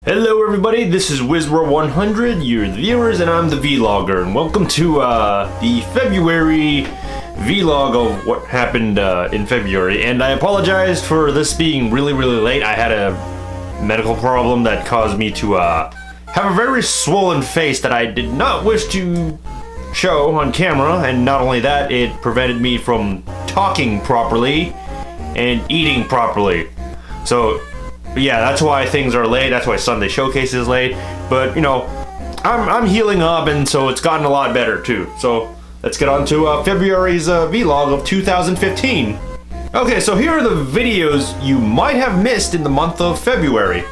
Hello everybody, this is WizWar100, you're the viewers and I'm the vlogger, and welcome to the February vlog of what happened in February. And I apologize for this being really late. I had a medical problem that caused me to have a very swollen face that I did not wish to show on camera, and not only that, it prevented me from talking properly and eating properly. So yeah, that's why things are late. That's why Sunday Showcase is late. But you know, I'm healing up, and so it's gotten a lot better too. So let's get on to February's vlog of 2015. Okay, so here are the videos you might have missed in the month of February.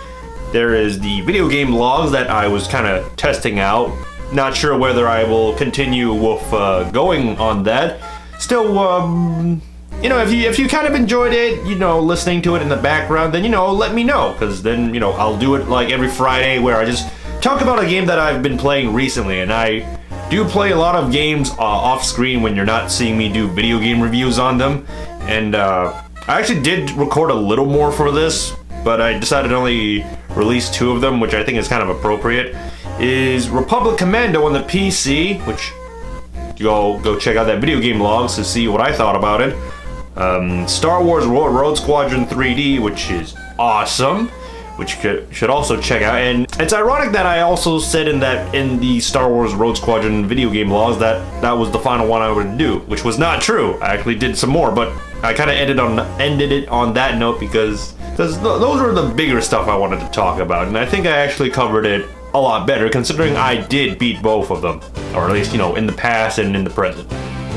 There is the video game logs that I was kind of testing out. Not sure whether I will continue with going on that. Still, you know, if you kind of enjoyed it, you know, listening to it in the background, then, you know, let me know, because then, you know, I'll do it like every Friday where I just talk about a game that I've been playing recently. And I do play a lot of games off screen when you're not seeing me do video game reviews on them. And I actually did record a little more for this, but I decided to only release 2 of them, which I think is kind of appropriate. Is Republic Commando on the PC, which go check out that video game logs to see what I thought about it. Star Wars Rogue Squadron 3D, which is awesome, which you should also check out. And it's ironic that I also said in the Star Wars Rogue Squadron video game logs that was the final one I would do, which was not true. I actually did some more, but I kind of ended it on that note because those were the bigger stuff I wanted to talk about, and I think I actually covered it a lot better considering I did beat both of them, or at least, you know, in the past and in the present.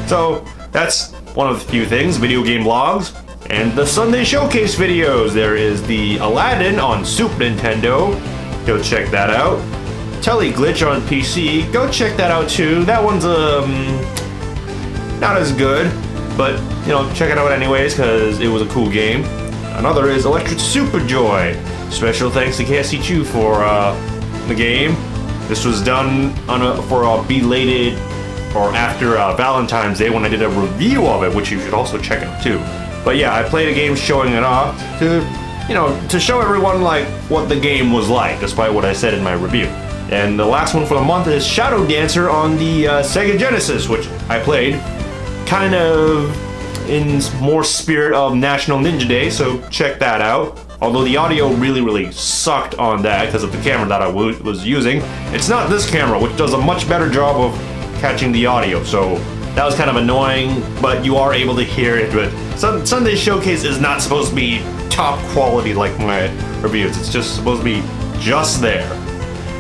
So that's one of the few things, video game logs. And the Sunday Showcase videos, there is the Aladdin on Super Nintendo, go check that out. Teleglitch on PC, go check that out too. That one's not as good, but you know, check it out anyways because it was a cool game. Another is Electric Super Joy. Special thanks to KSC2 for the game. This was done for a belated or after Valentine's Day when I did a review of it, which you should also check out too. But yeah, I played a game showing it off to, you know, to show everyone like what the game was like, despite what I said in my review. And the last one for the month is Shadow Dancer on the Sega Genesis, which I played kind of in more spirit of National Ninja Day, so check that out. Although the audio really sucked on that because of the camera that I was using. It's not this camera, which does a much better job of catching the audio, so that was kind of annoying, but you are able to hear it. But Sunday Showcase is not supposed to be top quality like my reviews. It's just supposed to be just there.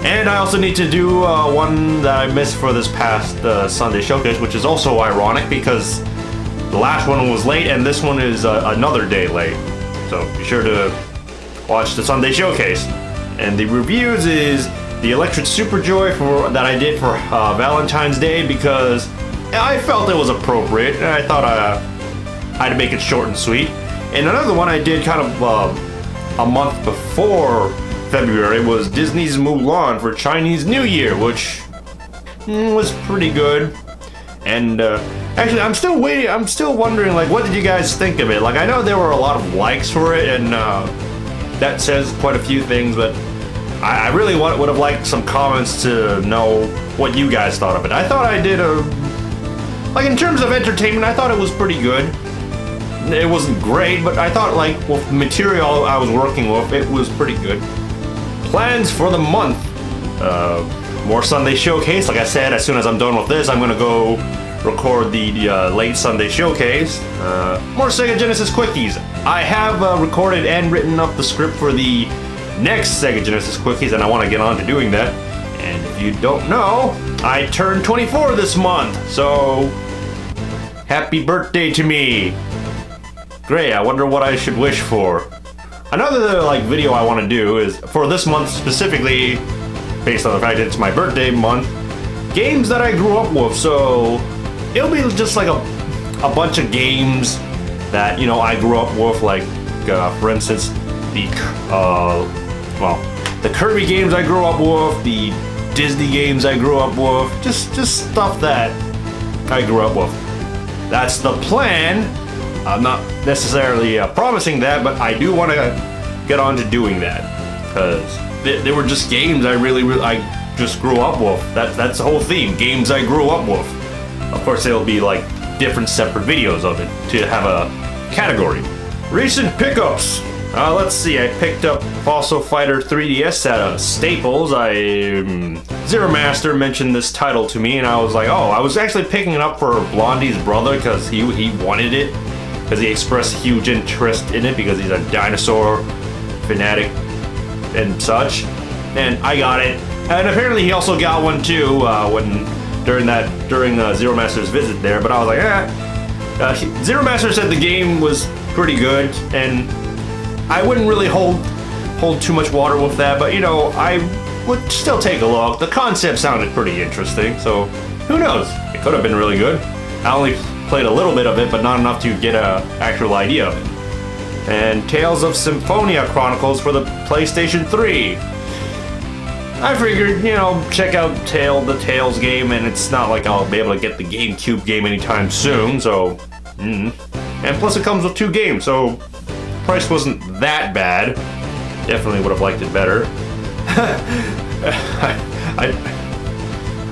And I also need to do one that I missed for this past Sunday Showcase, which is also ironic because the last one was late and this one is another day late. So be sure to watch the Sunday Showcase. And the reviews is the Electric Super Joy that I did for Valentine's Day because I felt it was appropriate and I thought I'd make it short and sweet. And another one I did kind of a month before February was Disney's Mulan for Chinese New Year, which was pretty good. And actually, I'm still wondering, like, what did you guys think of it? Like, I know there were a lot of likes for it, and that says quite a few things, but I really would have liked some comments to know what you guys thought of it. I thought I did like, in terms of entertainment, I thought it was pretty good. It wasn't great, but I thought, like, with the material I was working with, it was pretty good. Plans for the month. More Sunday Showcase. Like I said, as soon as I'm done with this, I'm gonna go record the late Sunday Showcase. More Sega Genesis Quickies. I have recorded and written up the script for the next Sega Genesis Quickies, and I want to get on to doing that. And if you don't know, I turned 24 this month, so happy birthday to me. Great, I wonder what I should wish for. Another like video I want to do is, for this month specifically, based on the fact that it's my birthday month, games that I grew up with. So it'll be just like a bunch of games that, you know, I grew up with, like for instance the Kirby games I grew up with, the Disney games I grew up with, just stuff that I grew up with. That's the plan. I'm not necessarily promising that, but I do want to get on to doing that because they were just games I I just grew up with. That's the whole theme, games I grew up with. Of course, there'll be like different separate videos of it to have a category. Recent pickups. Let's see, I picked up Fossil Fighter 3DS at Staples. Zero Master mentioned this title to me, and I was like, oh, I was actually picking it up for Blondie's brother because he wanted it, because he expressed huge interest in it because he's a dinosaur fanatic and such. And I got it, and apparently he also got one too during Zero Master's visit there. But I was like, Zero Master said the game was pretty good, and I wouldn't really hold too much water with that, but you know, I would still take a look. The concept sounded pretty interesting, so who knows? It could have been really good. I only played a little bit of it, but not enough to get an actual idea of it. And Tales of Symphonia Chronicles for the PlayStation 3. I figured, you know, check out the Tales game, and it's not like I'll be able to get the GameCube game anytime soon, so... And plus it comes with 2 games, so... price wasn't that bad. Definitely would have liked it better.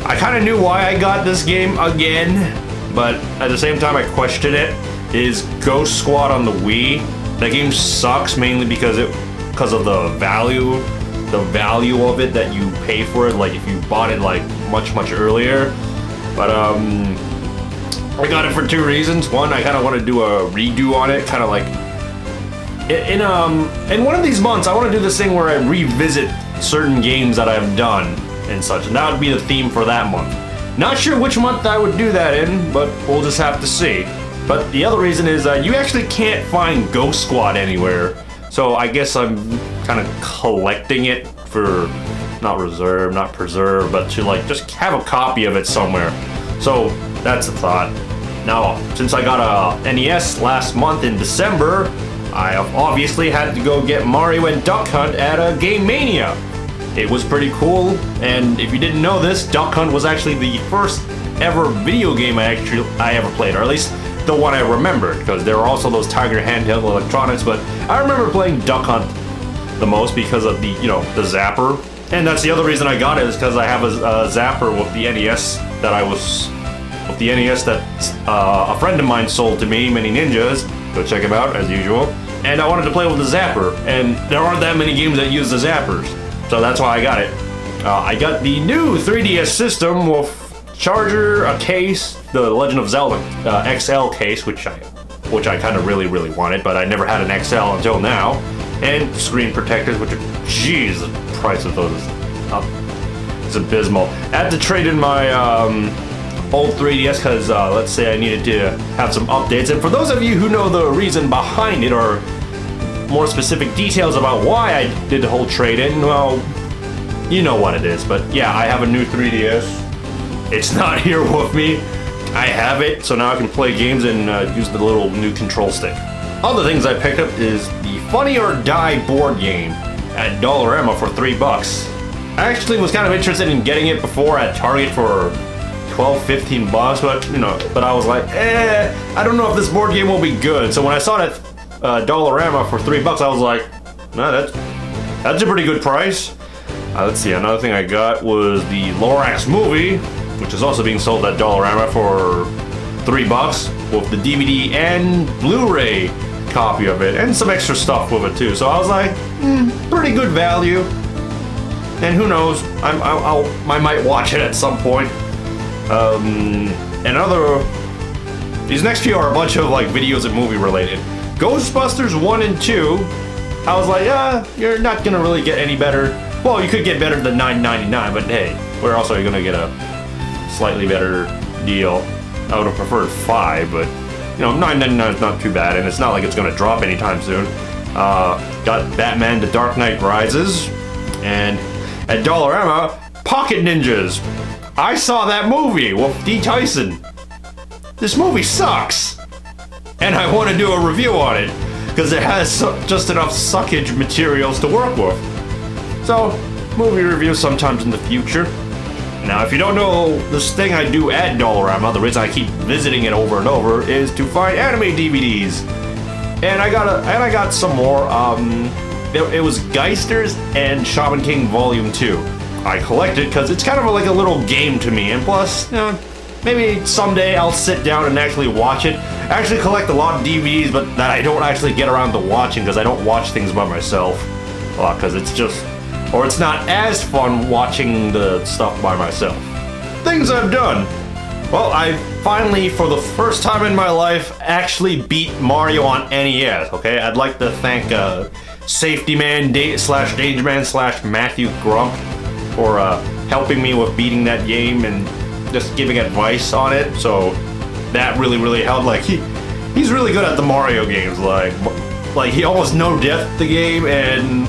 I kind of knew why I got this game again, but at the same time I questioned it. Is Ghost Squad on the Wii? That game sucks mainly because of the value of it that you pay for it. Like if you bought it like much earlier. But I got it for 2 reasons. One, I kind of want to do a redo on it, kind of like. In one of these months, I want to do this thing where I revisit certain games that I've done and such, and that would be the theme for that month. Not sure which month I would do that in, but we'll just have to see. But the other reason is you actually can't find Ghost Squad anywhere, so I guess I'm kind of collecting it for not preserve, but to like just have a copy of it somewhere. So that's the thought. Now, since I got a NES last month in December, I obviously had to go get Mario and Duck Hunt at a Game Mania. It was pretty cool, and if you didn't know this, Duck Hunt was actually the first ever video game I ever played, or at least the one I remembered, because there were also those Tiger handheld electronics, but I remember playing Duck Hunt the most because of the, you know, the zapper. And that's the other reason I got it, is because I have a zapper with the NES that a friend of mine sold to me, Mini Ninjas. Go check him out, as usual. And I wanted to play with the zapper, and there aren't that many games that use the zappers, so that's why I got it. I got the new 3DS system with charger, a case, the Legend of Zelda XL case, which I kind of really wanted, but I never had an XL until now, and screen protectors, which are, jeez, the price of those is abysmal. I had to trade in my old 3DS because let's say I needed to have some updates, and for those of you who know the reason behind it, or more specific details about why I did the whole trade-in, well, you know what it is. But yeah, I have a new 3DS. It's not here with me. I have it, so now I can play games and use the little new control stick. Other things I picked up is the Funny or Die board game at Dollarama for $3. I actually was kind of interested in getting it before at Target for 12-15 bucks, but I was like, I don't know if this board game will be good. So when I saw that Dollarama for $3, I was like, no, that's a pretty good price. Let's see, another thing I got was the Lorax movie, which is also being sold at Dollarama for $3 with the DVD and Blu-ray copy of it, and some extra stuff with it too. So I was like, pretty good value. And who knows, I might watch it at some point. These next few are a bunch of like videos and movie related. Ghostbusters 1 and 2, I was like, you're not gonna really get any better. Well, you could get better than $9.99, but hey, where else are you gonna get a slightly better deal? I would have preferred $5, but you know, $9.99 is not too bad, and it's not like it's gonna drop anytime soon. Got Batman: The Dark Knight Rises, and at Dollarama, Pocket Ninjas. I saw that movie with D. Tyson. This movie sucks, and I want to do a review on it because it has just enough suckage materials to work with. So, movie reviews sometimes in the future. Now, if you don't know this thing I do at Dollarama, the reason I keep visiting it over and over is to find anime DVDs. And I got some more. it was Geisters and Shaman King Volume 2. I collected because it's kind of like a little game to me, and plus, you know, maybe someday I'll sit down and actually watch it. I actually collect a lot of DVDs, but that I don't actually get around to watching because I don't watch things by myself. Because it's just, or it's not as fun watching the stuff by myself. Things I've done. Well, I finally, for the first time in my life, actually beat Mario on NES, okay? I'd like to thank Safety Man slash Danger Man slash Matthew Grump for helping me with beating that game and just giving advice on it. So that really helped. Like he's really good at the Mario games. Like he almost no death the game, and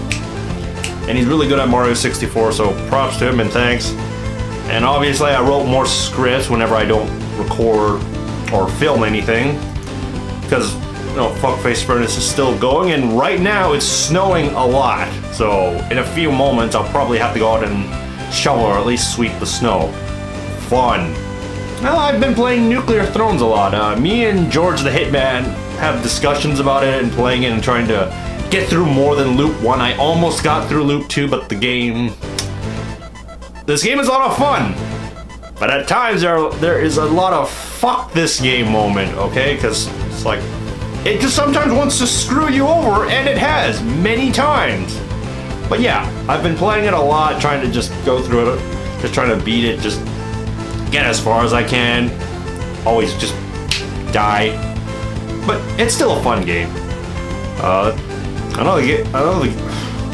he's really good at Mario 64. So props to him and thanks. And obviously I wrote more scripts whenever I don't record or film anything, because you know, Fuckface Furnace is still going, and right now it's snowing a lot. So in a few moments I'll probably have to go out and shovel or at least sweep the snow. Fun. Well, I've been playing Nuclear Thrones a lot. Me and George the Hitman have discussions about it and playing it and trying to get through more than Loop 1. I almost got through Loop 2, but this game is a lot of fun. But at times there is a lot of fuck this game moment, okay? Because it's like, it just sometimes wants to screw you over, and it has many times. But yeah, I've been playing it a lot, trying to just go through it, just trying to beat it, just get as far as I can. Always just die. But it's still a fun game.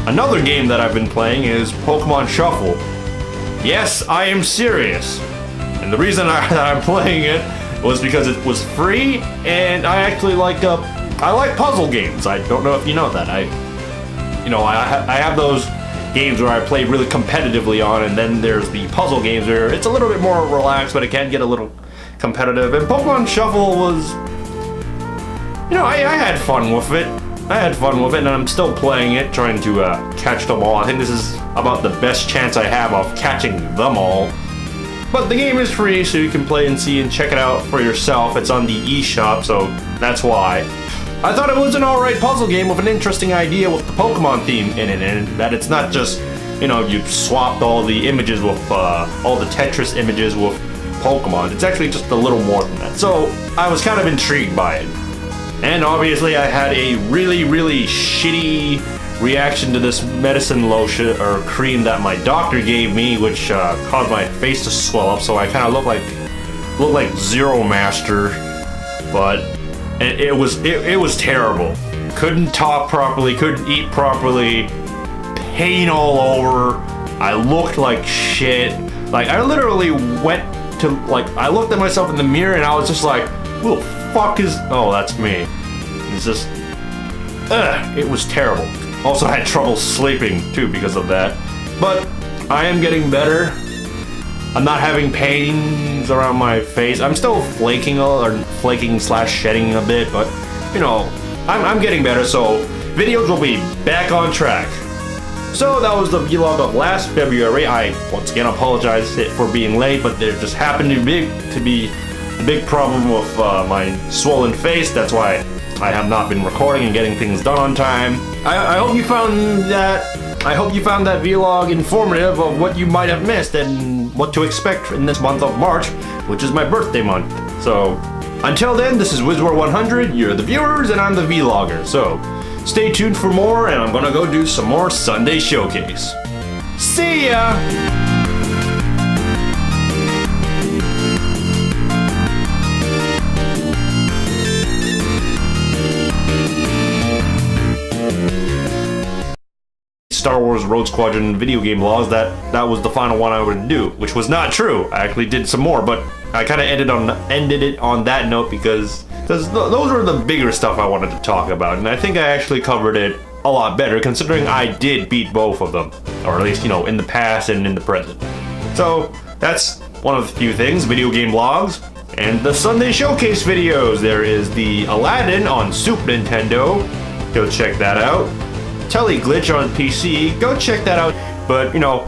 Another game that I've been playing is Pokemon Shuffle. Yes, I am serious. And the reason that I'm playing it was because it was free, and I actually like puzzle games. I don't know if you know that. I have those games where I play really competitively on, and then there's the puzzle games where it's a little bit more relaxed, but it can get a little competitive. And Pokemon Shuffle was, you know, I had fun with it. And I'm still playing it, trying to catch them all. I think this is about the best chance I have of catching them all. But the game is free, so you can play and see and check it out for yourself. It's on the eShop, so that's why. I thought it was an alright puzzle game with an interesting idea with the Pokemon theme in it, and that it's not just, you know, you swapped all the images with, all the Tetris images with Pokemon. It's actually just a little more than that. So I was kind of intrigued by it. And obviously I had a really shitty reaction to this medicine lotion or cream that my doctor gave me, which caused my face to swell up, so I kind of look like Zero Master. But it was terrible. Couldn't talk properly, couldn't eat properly, pain all over. I looked like shit. Like I literally went to, like, I looked at myself in the mirror and I was just like, who the fuck is, oh, that's me. It's just, it was terrible. Also had trouble sleeping too because of that. But I am getting better. I'm not having pains around my face. I'm still flaking slash shedding a bit, but you know, I'm getting better, so videos will be back on track. So that was the vlog of last February. I once again apologize for being late, but there just happened to be a big problem with my swollen face. That's why I have not been recording and getting things done on time. I hope you found that vlog informative of what you might have missed and what to expect in this month of March, which is my birthday month. So until then, this is WizWar100. You're the viewers and I'm the vlogger. So stay tuned for more, and I'm gonna go do some more Sunday Showcase. See ya! Star Wars Rogue Squadron video game laws, that was the final one I would do, which was not true. I actually did some more, but I kind of ended it on that note because those were the bigger stuff I wanted to talk about, and I think I actually covered it a lot better considering I did beat both of them, or at least, you know, in the past and in the present. So that's one of the few things, video game vlogs, and the Sunday Showcase videos. There is the Aladdin on Super Nintendo, go check that out. Teleglitch on PC, go check that out. But you know,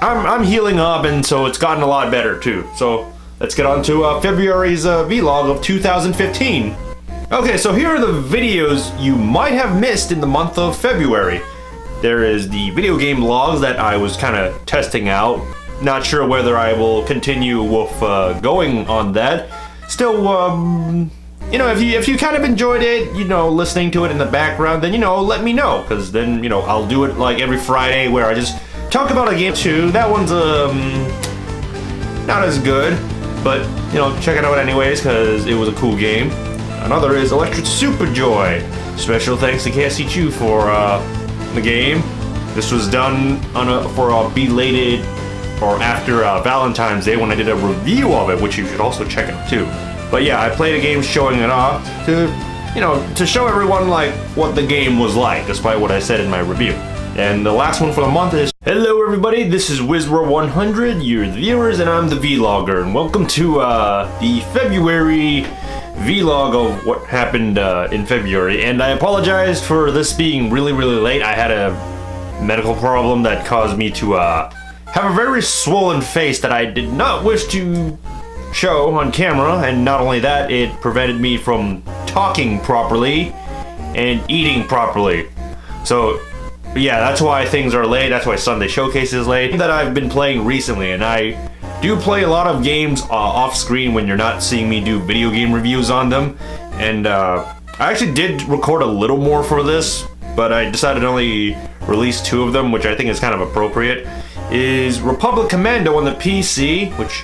I'm healing up, and so it's gotten a lot better too. So let's get on to February's vlog of 2015. Okay, so here are the videos you might have missed in the month of February. There is the video game logs that I was kind of testing out. Not sure whether I will continue with going on that. Still, you know, if you kind of enjoyed it, you know, listening to it in the background, then, you know, let me know, because then, you know, I'll do it like every Friday where I just talk about a game too. That one's not as good, but, you know, check it out anyways, because it was a cool game. Another is Electric Super Joy. Special thanks to KSC2 for the game. This was done for a belated or after Valentine's Day when I did a review of it, which you should also check out too. But yeah, I played a game showing it off to, you know, to show everyone like what the game was like, despite what I said in my review. And the last one for the month is, hello everybody, this is WizWar100, you're the viewers, and I'm the vlogger, and welcome to the February vlog of what happened in February. And I apologize for this being really late. I had a medical problem that caused me to have a very swollen face that I did not wish to show on camera, and not only that, it prevented me from talking properly and eating properly. So yeah, that's why things are late. That's why Sunday Showcase is late. That I've been playing recently, and I do play a lot of games off screen when you're not seeing me do video game reviews on them. And I actually did record a little more for this, but I decided to only release 2 of them, which I think is kind of appropriate. Is Republic Commando on the PC, which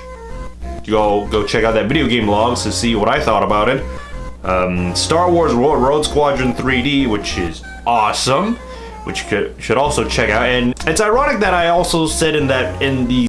you go check out that video game logs to see what I thought about it. Star Wars Rogue Squadron 3D, which is awesome, which you should also check out. And it's ironic that I also said in the